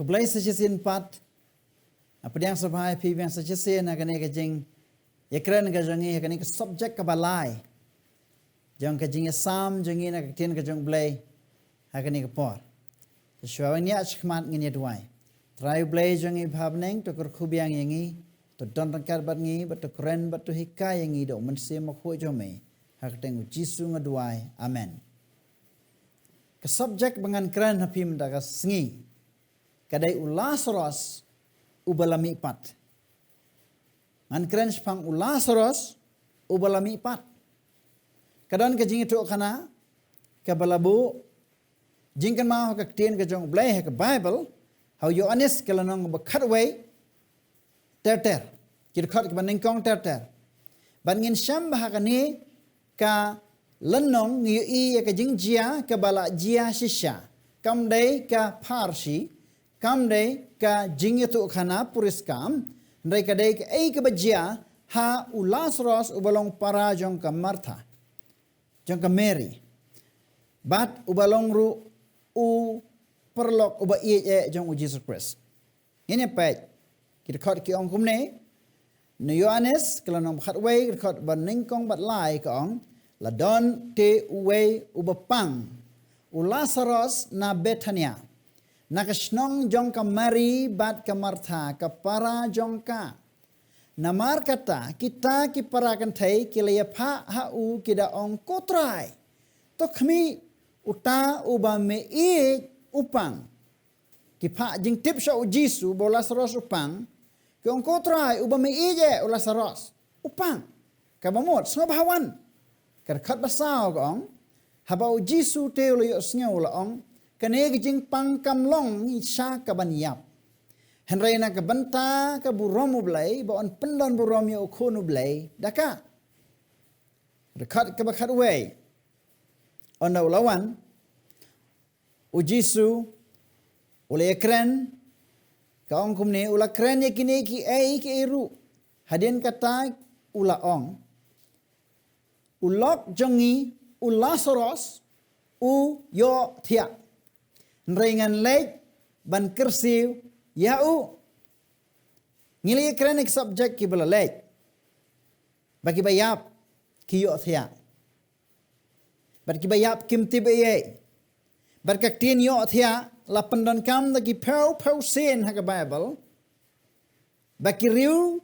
keblai sejasin pat apa yang sebai pi yang sejasin akan ni kejing ya keren kejangi akan ni ke subjek kebalai jang kejing sam jangi nak tien kejang blai akan ni ke por Syawang ni achmat ngini duai try blai jangi bhabneng to kur khubiang yangi to don rangkar bat ngi bat to keren bat to hikai yangi do mense makhu jome hak teng Jisu ngaduai amen ke subjek bengan keren hapi mendaga sengi kadai ulas ros ubalami pat ngan keren sepang ulas ros ubalami pat kadan kejing itu kana ke balabu jingkan mau ke tien ke jong blai ke Bible how Yohanes kelanong bakhat way ter kir khat ke baning kong ter ban ngin syam bahakani ka lenong ngi ke jing jia ke bala jia shisha kam dei ka parsi kam dei ka jing itu khana puriskam ndai ka dei ke ei ke bajia ha ulas ros ubalong para jong ka Martha jong ka Mary bat ubalong ru u perlok uba ie jong Jesus Christ. Ini pet kita khat ki ong kumne ne Yohanes kelanong khat wei kita khat ban ningkong bat lai ka ong la don te uwe uba pang u Lazarus na Bethania na kasnong jong ka Mary bat ka Martha ka para jong ka namar kata kita ki para kan thai ki le pha ha u kida ong kotrai to khmi uta uba me i upang ki pha jing tip sha u Jisu bo Lazarus upang ki ong kotrai uba me i je u Lazarus upang ka bamot sngo bawan ka khat basao ka ong haba u Jisu te le yo sngo la ong kane ki jing pang kam long i sha ka ban yap henrai na ka banta ka burom blai bo on pendon burom yo khonu blai daka khat ka ba khat we on lawan u Jisu ule kren ka ong kumne ula kren ye kini ki ei ki eru hadin kata ula ong ulok jongi u Lazarus u yo thia nrengan lek ban kersiu ya u ngili kren ek subject ki bala lek bagi bayap ki yo thia Barki bayap kim tibe ye. Barka tin yo thia la pandon kam da ki pau sen ha ka Bible. Baki riu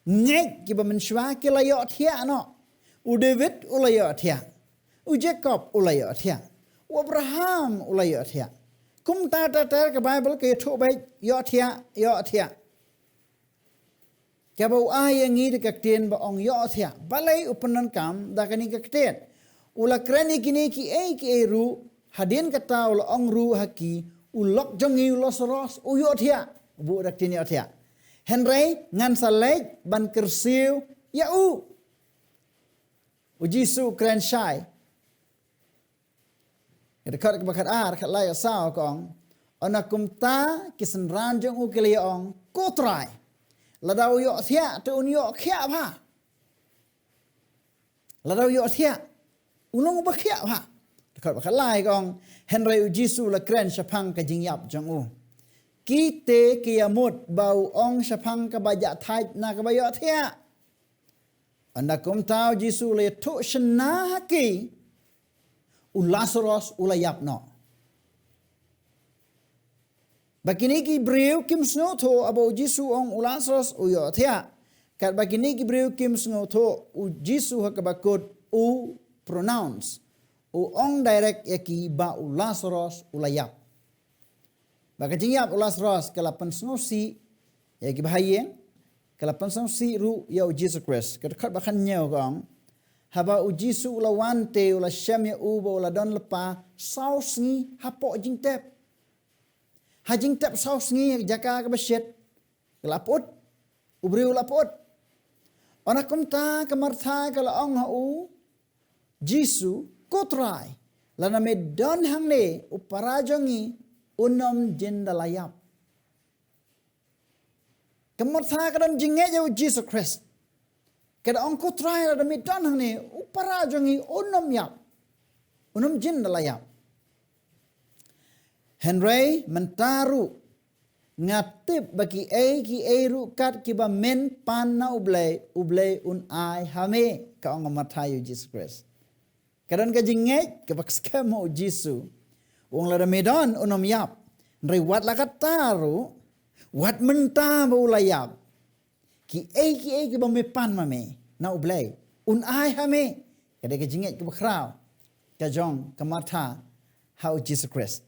ngek ki ba menshwa ki la yo thia no. U David u la yo thia. U Jacob u la yo thia. U Abraham u la yo thia. Kum ta ka Bible ke tho bai yo thia. Ka ba u ai ngi de ka tin ba ong yo thia. Balai u pandon kam da ka ni ka tin. Ula kreni kini ki eru hadin kata ula ong ru haki ulok jongi Lazarus uyo thia bu dak tin yo thia henry ngan salek ban kersiu ya u Jisu kren shai dekat ke bakat ar khat lai sao kong onakum ta kisen ran jong u kele ong kotrai ladau yo thia tu yo khia ba ladau yo thia ulong bakhia ha dekat bakat lai kong henry u Jisu la kren shapang ka jingyap jong u kite kiamut bau ong shapang ka baja thai na ka bayo thia anakum tau Jisu le tu shna ki u Lazarus ulayap no bakini ki breu kim sno tho abo Jisu ong u Lazarus u yo thia kat bakini ki breu kim sno tho u Jisu ha ka bakut u pronounce u ong direct yaki ba u Lazarus ulayap baka jingyap u Lazarus kalapan snosi yaki bahayeng kalapan snosi ru ya u Jesus Christ kat bakan nyau kong haba u Jisu ulawante ula syam ya u ba ula don lepa saus ngi hapo jingtep ha jingtep saus ngi jaka ka basyet kelaput ubri ulaput onakum ta ka Martha kala ong ha u Jisu kotrai lana me don hangne uparajongi unom jendalayap. Kemartha kadang jinge jau Jesus Christ. Kada ong kotrai lana me don hangne uparajongi unom yap. Unom jendalayap. Henry mentaru ngatip bagi ki rukat ki ba men pan na ublay un ai hame ka ong matayu Jesus Christ. Kadon ka jinget ka bakskamo Jesus. Wong la medan unom yap. Nri wat la kataru wat menta ba ulayap. Ki ba me pan mame na ublay un ai hame. Kada ka jinget ka bakraw. Ka jong ka mata how Jesus Christ.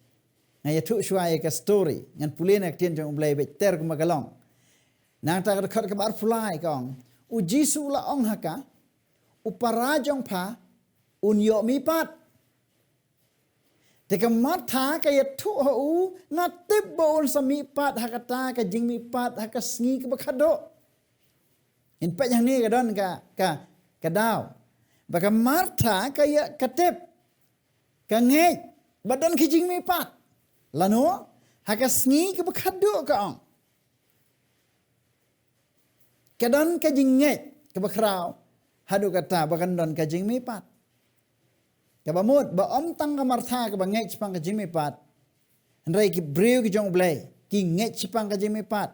Ngaya tu shuai ka story ngan pulina tien jong ublay be ter ka magalong. Nang ta ka khat ka bar fulai kong. U Jesus la ong haka uparajong pa unyo mi pat. Teka mata kaya tu hau ngatip baun sami pat hakata ka jing mi pat hakasngi ka bakado. In pa yang ni kadon ka daw. Baka marta kaya katip ka ngej badan ki jing mi pat. Lano hakasngi ka bakado ka ong. Kadon ka jing ngej ka bakraw hadu kata bakan don ka jing mi pat. Kabamut ba om tang ka martha ka ba ngej pang ka jimi pat. Henry ki brew ki jong blay ki ngej pang ka jimi pat.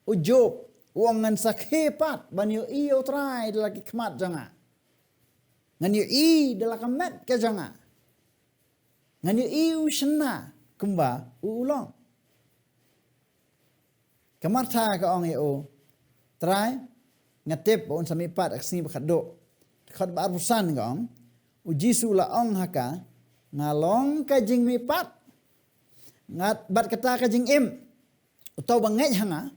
U Job wong ngan sakhe pat ban yo iyo try dala ki kmat janga. Ngan yo I dala ka met ka janga. Ngan yo I u shna kumba u ulong. Ka martha ka ong yo try ngatip ba un sami pat ak sini bakado. Khat ba arpusan ka ong u Jisu la ong haka ngalong ka jing mi pat ngat bat kata ka jing im utau bangej hanga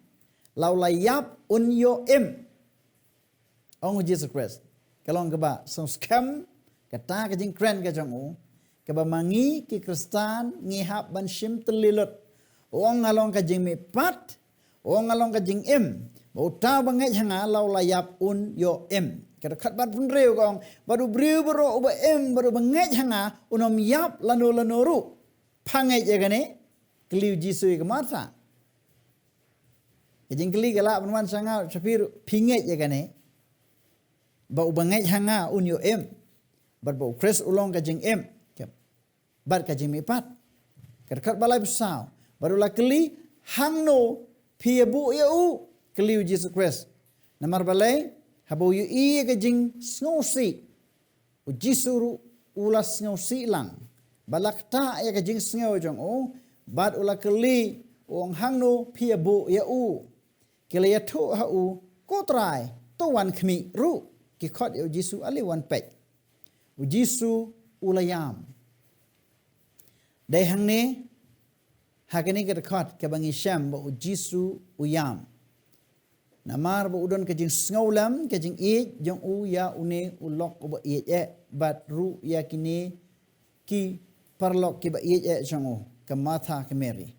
lau layap un yo im ong Jesus Christ kalong ka ba so scam kata ka jing kren ka jong u ka ba mangi ki Kristan ngihap ban shim telilot ong ngalong ka jing mi pat ong ngalong ka jing im utau bangej hanga lau layap un yo im. Kada khat bat pun reu kong baru briu baru uba baru bangej hanga unom yap lanu ru pangai jagane keliu Jisu ke mata. Kejing keli kala penwan sanga sapir pingai jagane ba bangej hanga unyo baru Chris ulong kejing bar kejing mipat. Kada khat balai besau baru la keli hangno piabu yau keliu Jisu Christ. Namar balai Habo yu iya ke jing sngosi. U Jisuru ulas sngosi lang. Balak ta ya ke jing sngo jong o. Bad ula keli uang hangno pia bu ya u. Kila ya tu ha u kotrai to wan kmi ru. Ki khot ya u Jisu ali wan pek. U Jisu ulayam. Dai hang ni hakani ke khot ke bangi syam ba u Jisu uyam. Namar ba udon kajing sngolam kajing jong u ya une ulok uba bat ru ya kini ki parlok ki ba jong u ka matha ke meri.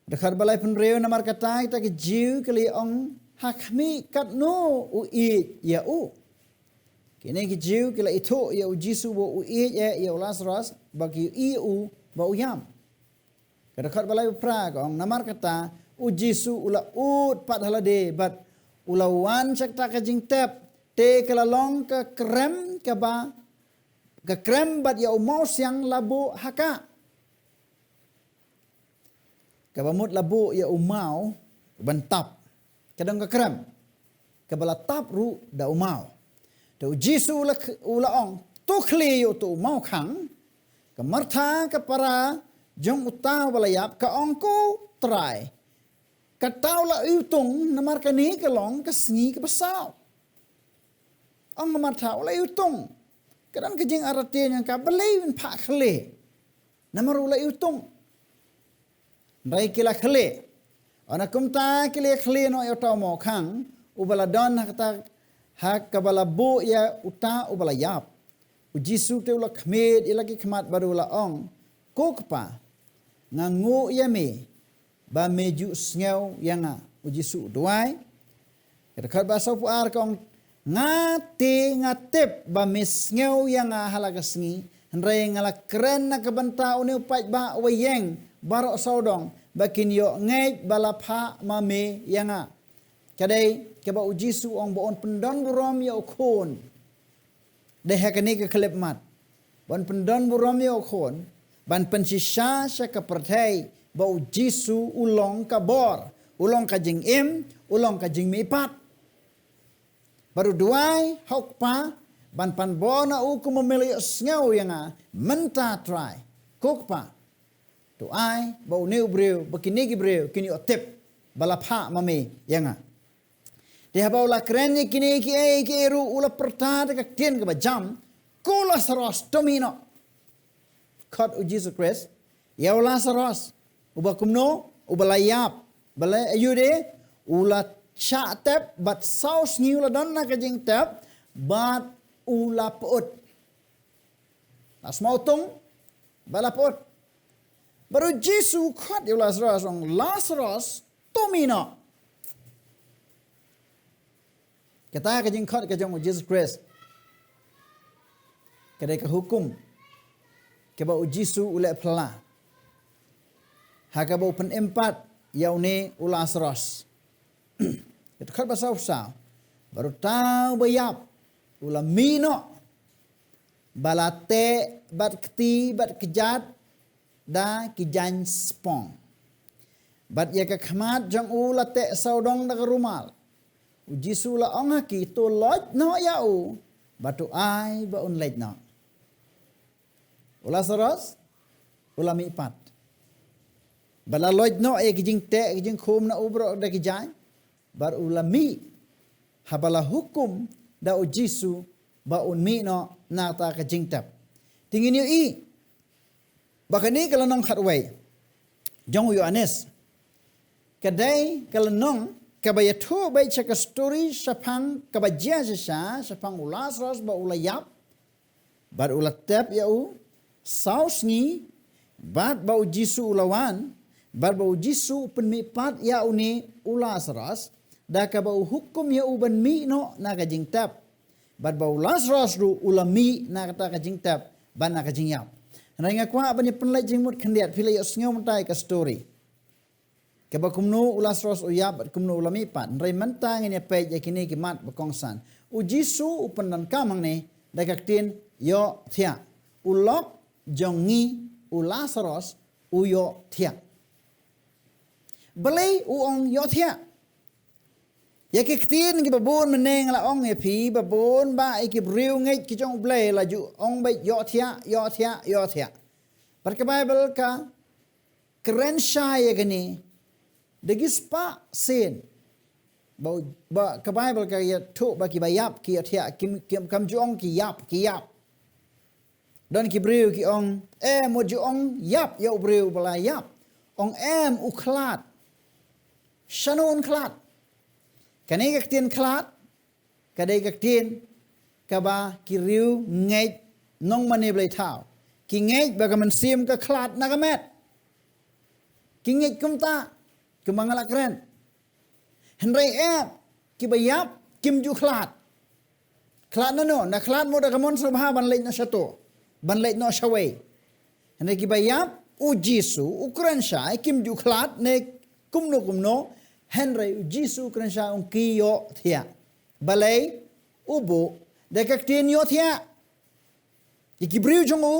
Dekhar balai pun reo namar kata kita ke jiu kali ong hakmi kat no u ya u. Kini ke jiu kala itu ya u Jisu bo u ya u Lazarus bagi u ba u yam. Dekhar balai pra ong namar kata u Jisu ula ut pat halade bat ula wan cakta ka jing tep te kala long ka krem ka ba ka krem bat ya umau siang labu haka ka bamut labu ya umau bantap kadang ka krem ka bala tap ru da umau tu Jisu ula ong tu khli yo tu umau khang ka martha ka para jong utaw balayap ka ong ko try Katau la utung namar kani kalong kasngi ke pasau. Ang namar tau la utung. Kadang kejing aratin yang ka belai pak khale. Namar la utung. Rai kila khale. Ana kumta kila khale no yo tau mo khang ubala don kata hak kabala bu ya uta ubala yap. U Jisu te ula khmed ilagi khmat baru la ong kokpa ngangu ya me ba meju sngew yanga u Jisu duai dekat bahasa puar kong ngatip ba mesngew yanga halaga sngi henry ngala keren na kabanta uni upai ba wayeng barok saudong bakin yo ngej balapha mame yanga kadai keba u Jisu ong boon pendon burom yo khon de hakani ke klep mat bon pendon burom yo khon ban pensisha sa ka perthai bau Jisu ulong kabor, ulong kajing ulong kajing mipat. Baru duai hok pa ban pan bona uku memilih sngau yang menta try kok pa. Tu ai bau new breu begini gibreu kini otip balapha mami yang dia bau la keren kini ki eru ula perta de tien ke bajam kula saros domino kat u Jesus Christ ya ula saros uba kumno uba layap bala ayude ula cha tep but saus new la don na kajing tep but ula pot asmau tung bala pot baru Jesus kat ya Lazarus domino kita kajing kat kajong Jesus Christ kedai ke hukum keba ujisu ule pela hakaba pen empat yaune Lazarus itu kat basau baru tahu bayap ula mino balate bat keti bat kejat da kijan spong bat ya ke khamat jang ula te saudong da rumal ujisu la ong ki to loj no ya u batu ai ba un lej no Lazarus ulami pat bala loj no e kijing te kijing khum na ubro da kijang bar ulami habala hukum da ujisu ba un mi no na ta kijing tap tingin yu i bakani kalau nong khatway jong Yohanes kadai kalau nong kabaya thu bai chaka story sapang kabajia sapang Lazarus ba ulayap bar ulatap ya u saus ni bat bau Jisu ulawan bar bau Jisu penmipat ya uni Lazarus da ka bau hukum ya uban mi no na ka jingtap bar bau Lazarus ru ulami na kata ka jingtap ban na ka jingyap nanga kwa bani penlai jingmut khendiat philai osngeu mtai ka story ka ba kumno Lazarus uyap kumno ulami pat nrai mantang ini pe ya kini ki mat bakongsan u Jisu upan dan kamang ne da ka tin yo thia ulok jongi Lazarus uyo thia belai uong yo thia ya ke tin ki babon meneng la ong e phi babon ba e ki briu ngai ki jong blai la ju ong bai yo thia par ke Bible ka keren sha ye gani degis pa sen ba ke Bible ka ya thu ba ki bayap ki thia kim kam ju ong ki yap dan ki breu ki ong mo ju ong yap ya breu bala yap ong uklat shanon klat kanai ka tin klat kadai ka tin kaba ki riu ngai nong mane blai thau ki ngai ba ka man sim ka klat na ka met ki ngai kum ta ki mangala kren henrai ki bayap kim ju klat na no na klat mo da ka mon sabha ban lei na shato ban leit no shaway ane ki bayap u Jisu ukran sha kim ju klat ne kumno henry u Jisu ukran sha un kiyo thia balai ubu de ka tin yo thia ki briu jong u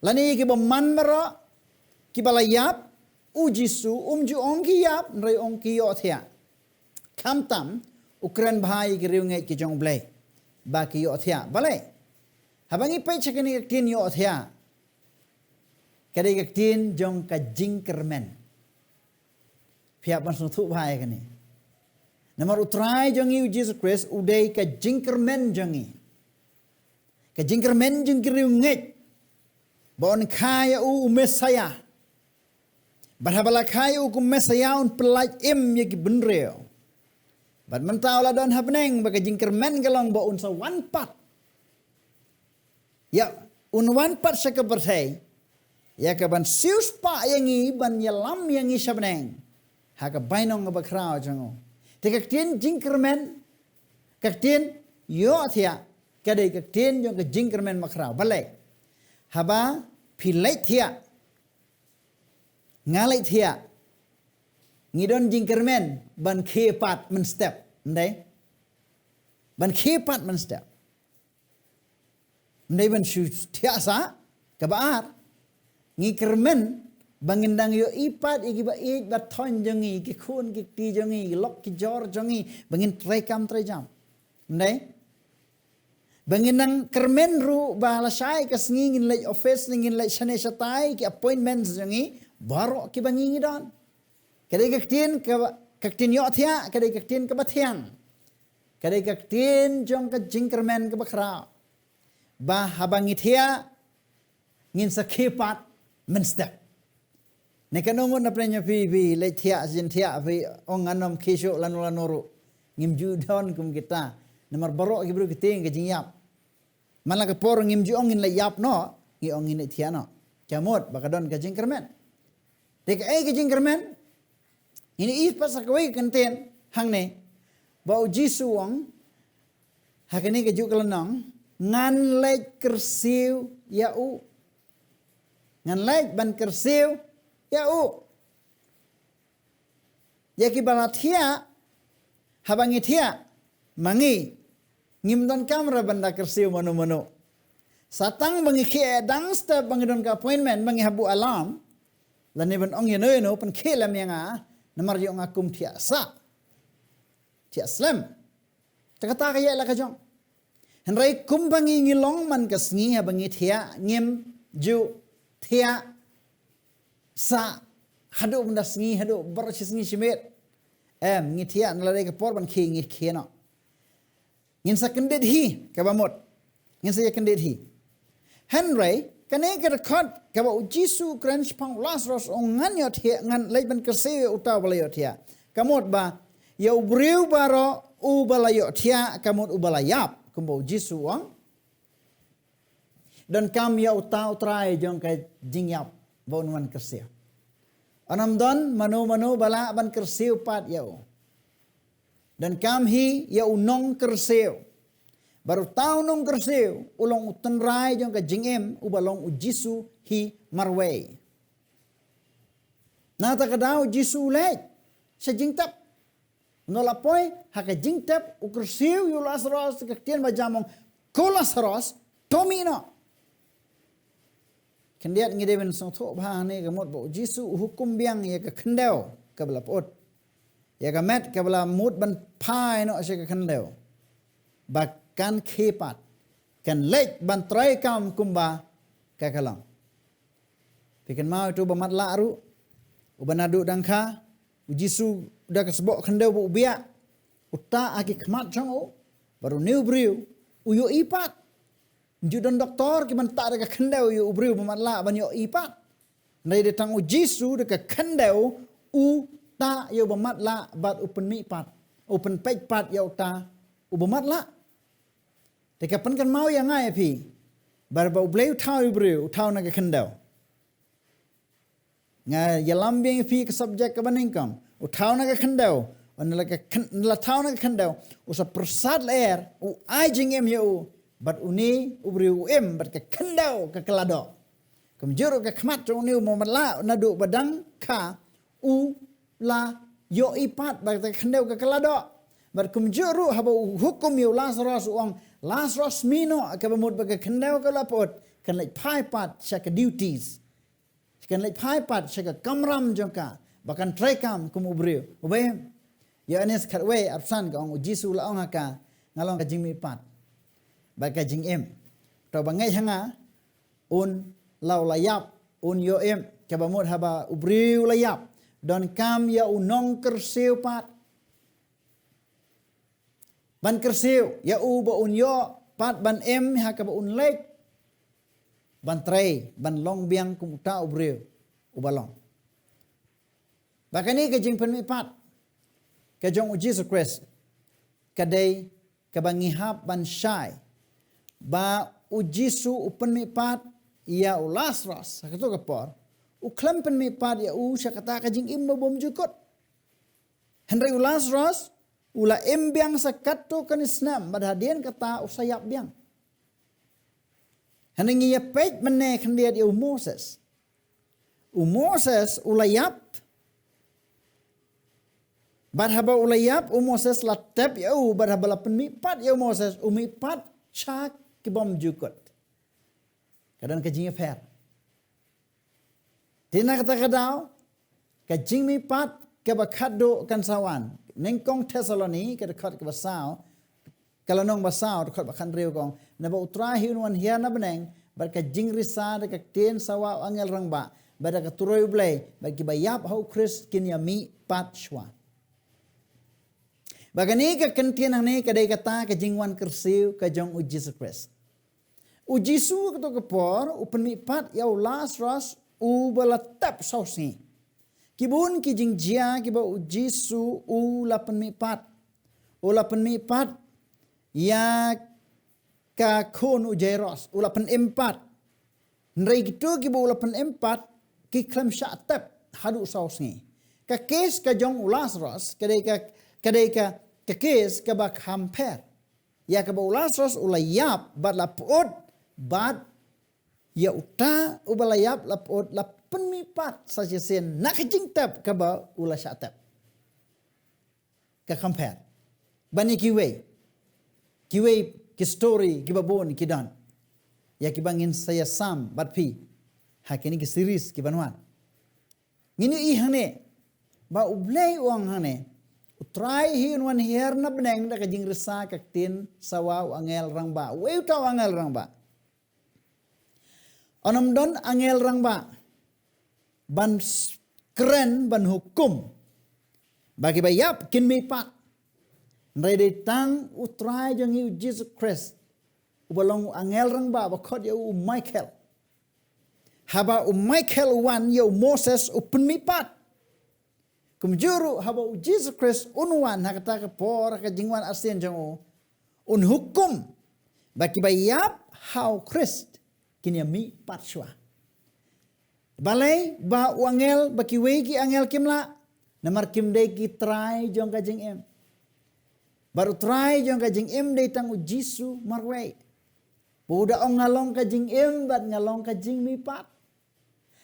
lani ki ba man mara ki balayap u Jisu ju ong ki yap nrai ong kiyo thia kam tam ukran bhai ki riu ngai ki jong blai ba ki yo thia balai habangi pai chakani ka tin yo thia kadai ka tin jong ka jingkermen phiap ban thu bhai kani namar utrai jong yu Jesus Christ udai ka jingkermen jongi ka jingkermen jing kriu nget bon khaya u mesaya barhabala khaya u ku mesaya un pelaj ye ki benreo bat mentau la don hapneng ba ka jingkermen galong ba un sa one pat ya unwan pat saka berthai ya ka ban sius pa yangi ban yalam yangi sabneng ha ka bainong ba krao jango te ka tin jingkermen ka tin yo thia ka dei ka tin jong ka jingkermen makrao balai haba philai thia ngalai thia ngidon jingkermen ban khepat men step ndai ban khepat men step ndai ban shu tiasa kabar ngi kermen bangindang yo ipat igi ba it ba thon jongi ki khun ki ti jongi lok ki jor jongi bangin trekam trejam ndai bangindang kermen ru ba la sai ka ngin le office ngin le shane shatai ki appointments jongi baro ki bangi don kadai ka tin ka tin yo thia kadai ka tin ka ba thiang kadai ka tin jong ka jingkermen ka ba khra ba habangi thia ngin sa khipat menstep nekanongon na prenya pi le thia jin thia pi onganom khisho lanuru ngim ju don kum kita namar baro ki bru kiting ke jingyap malaka por ngim ju ongin le yap no ngi ongin thia no kamot bakadon ka jingkermen tek ke jingkermen ini is pas ka wei kenten hangne ba jisu ong hakani ke ju kalanong ngan le kersiu ya u ngan le ban kersiu ya u ya ki balathia habangi thia mangi ngimdon kamera banda kersiu mano satang bangi khe dang step bangi don ka appointment bangi habu alam lani ban ong yeno no pan khelam yanga namar yo ngakum thia sa thia slam takata ka ya la ka jong henrai kum bangi ngilong man kasngi habangi thia ngim ju thia sa hadu benda sengi hadu bersi sengi simet ngi thia nalai ke por ban khi ngi khena ngin sa kendet hi ka bamot ngin sa kendet hi henry kane ke record ka ba jisu crunch pang Lazarus ngan yo thia ngan lai ban kerse uta bala yo thia kamot ba yo briu baro u bala yo thia kamot u bala yap kumbo jisu wang dan kam ya uta utrai jong ka jingyap bonwan kersiu. Anam don mano bala ban kersiu pat yau. Dan kam hi yau nong kersiu. Baru tau nong kersiu ulong utenrai jong ka jingem ubalong ujisu hi marway. Nata kadau jisu lej sa jingtap. Nolapoi haka jingtap u kersiu yu Lazarus kaktian bajamong ko Lazarus tomino. Kendiat ngide ben song tho bha ne ka mot bo jisu hukum biang ya ka khendeu ka bla pot ya ka met ka bla mut ban phai no se ka khendeu ba kan khipat kan lech ban trai kam kumba ka kalang pikan mau tu ba mat la ru ubanadu dangkha jisu da ka sebok khendeu bu bia uta aki khmat jong o baru new briu uyo ipat judon doktor ki man ta ka khendeu yu ubriu mamatla ban yo ipat nei de tang u jisu de ka khendeu u ta yo mamatla bat upen mi pat upen pej pat yo ta u mamatla de ka pan kan mau ya ngai pi bar ba ubleu thau ubriu thau na ka khendeu nga yalam bing pi ka subject ka baningkam u thau na ka khendeu on la thau na ka khendeu u sa prasad air u ai jingem yo bat uni ubriu em bat ka khendau ka kelado kumjuru ka khmat trong niu momatla nadu badang kha u la yo ipat bat ka khendau ka kelado bat kumjuru haba hukum yu Lazarus uang Lazarus mino ka bamut ba ka khendau ka lapot kan lek phai pat sha ka duties kan lek phai pat sha ka kamram jongka bakan trekam kum ubriu ubem ya anes khatwe apsan ka ong jisu la ong ka ngalong ka jingmi pat baka jing em to bangai hanga un lau layap un yo em ka bamut haba ubriu layap don kam ya unong kersiu pat ban kersiu ya u ba un yo pat ban em ha ka ba un lek ban trei ban long biang kum ta ubriu ubalong bakani ka jing pen mi pat ka jong Jesus Christ kadai ka bangihap ban shai ba ujisu upen mi pat ia u Lazarus sakato kapor u klempen mi pat ya u sakata ka jing imba bom jukot henry u Lazarus ula embiang sakato kan isnam badhadian kata usayap biang henry ya pej mene khendiat ya u Moses ulayap badhaba ulayap u Moses latep ya u badhaba lapen mi pat ya Moses u mi pat chak ki bom jukot kadang kajing fair Tina kata kadau ka jing mi pat ka bakat do kan sawan. Nengkong Tesaloni ka dekat ke basau. Kalau nong basau dekat bakan riu kong. Na ba utrahi unwan hiya na beneng. Bar ka jing risa de ka ten sawa angel rang ba. Bar ka turoy blay. Bar ki bayap hau Chris kin ya mi pat shwa. Bagani ka kentian hang ni kadai kata ka jingwan kersiu ka jong u Jesus Christ. U Jisu ka to kapor u penmi pat yau Lazarus u balatap sausi. Kibun ki jing jia ki ba u Jisu u la penmi pat. U la penmi pat ya ka kon u Jairus u la pen empat. Nrai gitu ki ba u la pen empat ki klem sya tap hadu sausi. Ka kes ka jong u Lazarus kadai ka kes ka bak hamper. Ya ka ba u Lazarus u la yap bat la pot bat ya uta u ba la yap la pot la penmi pat saja sen nak jing tap ka ba u la sya tap. Ka hamper. Bani kiwe ki story ki babon ki dan. Ya ki bangin saya sam bat pi. Hakini ki series ki banwan. Ngini I hane ba ublay uang hane. Utrai hi unwan hier na beneng da kajing resa kaktin sawaw angel rang ba. Weu tau angel rang ba. Onom don angel rang ba. Ban keren ban hukum. Bagi bayap kin mi pat. Nrai tang utrai jang yu Jesus Christ. Ubalong angel rang ba bakot ya u Michael. Haba u Michael wan ya u Moses u penmi pat. Kumjuru haba u Jesus Christ unwan hakata ka por ka jingwan asen jang u un hukum baki bayap how Christ kinya mi patshwa. Balai ba u angel baki wegi angel kimla namar kim dei ki try jong ka jing em. Baru try jong ka jing em dei tang u Jisu marwei. Buda ong ngalong ka jing em bat ngalong ka jing mi pat.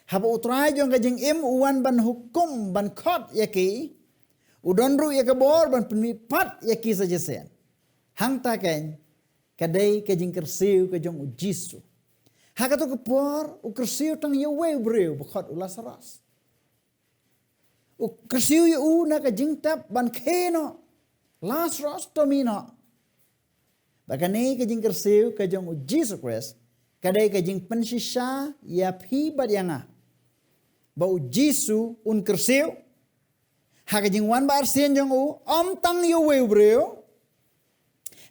Haba utrai jong ka jing im uwan ban hukum ban khot yaki udonru yakabor ban penmi pat yaki saja sen hang ta ken kadai ka jing kersiu ka jong u Jisu hakato ka por u kersiu tang yewe breu bukhot u Lazarus u kersiu u na ka jing tap ban keno Lazarus tomino bakani ka jing kersiu ka jong u Jesus Christ kadai ka jing pensisa ya phi bat yanga bau Jisu un kersiu haka jing wan bar sien jong u om tang yo we breu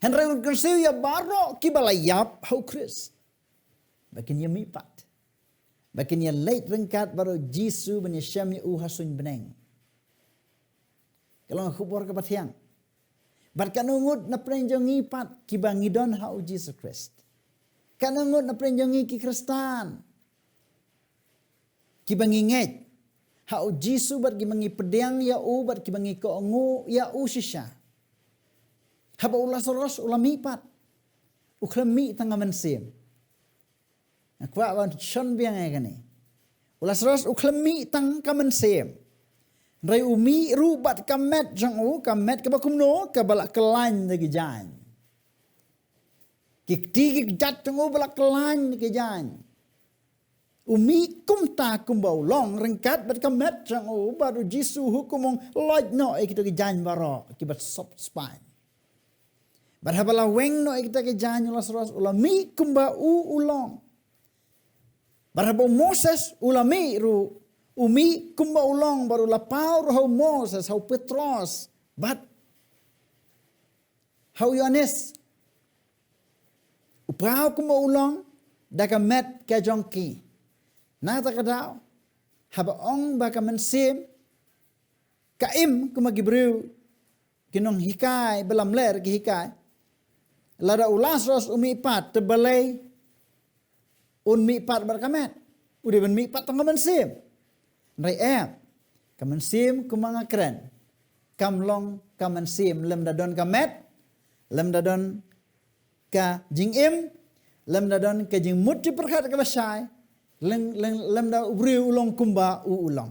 henry un kersiu ya baro ki balayap hau Chris bakin ya mi pat bakin ya late rengkat baro Jisu ben syam u hasun beneng kalau khubor ka pathiang bat kanungut na prenjongi pat ki bangidon hau Jesus Christ kanungut na prenjongi ki Kristan ki banginget hau Jisu bat ki bangi pedang ya u bat ki bangi ko ngu ya u shisha haba Lazarus ulami pat uklami tangaman sim akwa wan shon biang ai kani Lazarus uklami tang kaman sim rai umi ru bat kamet jang u kamet ka bakumno ka balak kelan lagi jan ki ti ki jat jang u balak kelan lagi jan umi kumta kumbau long rengkat bat kamet jang u baru Jisu hukumong loj no kita ki jan baro kibat sop spine bar habala weng no kita ki jan Lazarus ulami kumba u ulong bar habo Moses ulami ru umi kumba ulong baru lapau hau Moses hau Petros bat hau Yohanes upau kumba ulong dakamet ka jongki na ta kadao haba ong baka mensim kaim kumagi breu kinong hikai belam ler ki hikai lada Lazarus umi pat tebalai un mi pat berkamet udah ben mi pat tong mensim rai kamensim kumanga keren kamlong kamensim lem dadon kamet lem dadon ka jingim lem dadon ka jing muti perkat ka basai lem da ubriu ulong kumba u ulong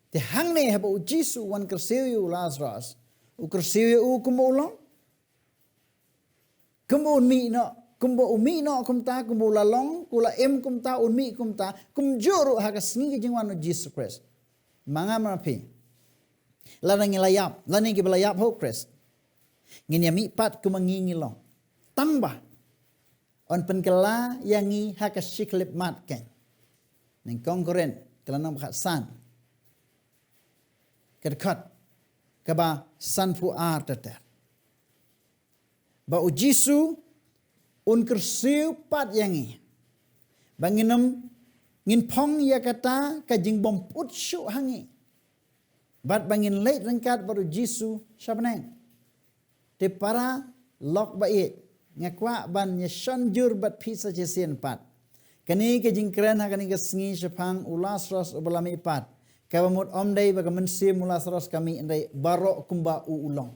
te hang ne haba u Jisu wan kersiu Lazarus u kersiu u kumba ulong kumba un mi no kumbo umi no kumta kumbo lalong kula kumta unmi kumta kumjuru hakasngi jingwan Jesus Christ manga mapi lanang layap lanang gibelayap ho Christ ngin yami pat kumangingi long tamba on penkela yangi hakasiklip mat ken ning kongkoren kelanang bakat san kedkat kaba san fu ar teter ba ujisu un kersiu pat yangi banginam ngin pong ya kata kajing bom put syu hangi bat bangin late rengkat baru jisu syabneng te para lok bait ngakwa ban ya shanjur bat pisa jesien pat kani kajing kren ha kani kesngi syapang ulas ros ubalami pat kawamut omdai bagamen sim ulas ros kami ndai barok kumba ulong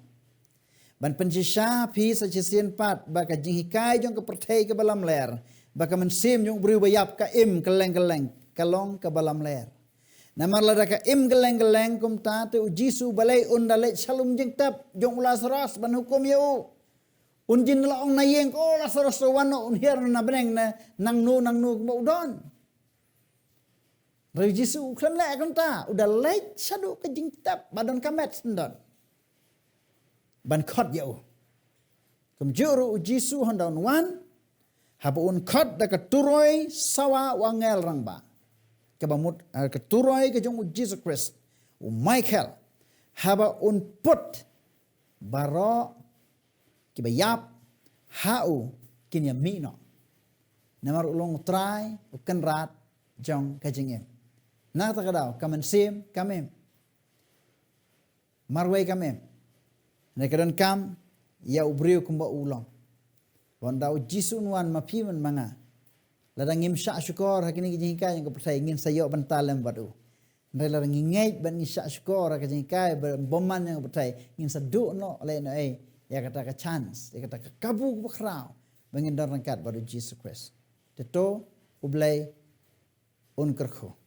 ban penjisha pisa jesien pat baka jing hikai jong ke pertai ke balam ler baka mensim jong beri bayap ka im keleng-keleng kalong ke balam ler namar lada ka im geleng-geleng kum ta te ujisu balai undalai shalum jeng tap jong ulas ros ban hukum yau unjin la ong nayeng ko ulas ros wano unhiar na beneng na nang nu mo udon ujisu klam le kum ta udah lek shadu ke jeng tap badon kamet sendon ban khot yau kum juru ujisu hondaun wan habuun khot da keturoi sawa wangel rangba kabamut keturoi ke jong Jesus Christ Michael haba un put baro kibayap hau kinya mino namar ulong try ukan rat jong kajingem na ta kadao kamen sim kamem marway kamem nekadan kam ya ubriu kumba ulong wanda ujisun wan mapiman manga ladang ngim syak syukur hakini kijingkai yang kepercaya ingin sayok bentalem badu ndai ladang ngingait ban syak syukur kijingkai boman yang kepercaya ingin seduk no le no ya kata ka chance ya kata ka kabu bakrau bangin dan rangkat badu Jesus Christ teto ublai un kerkho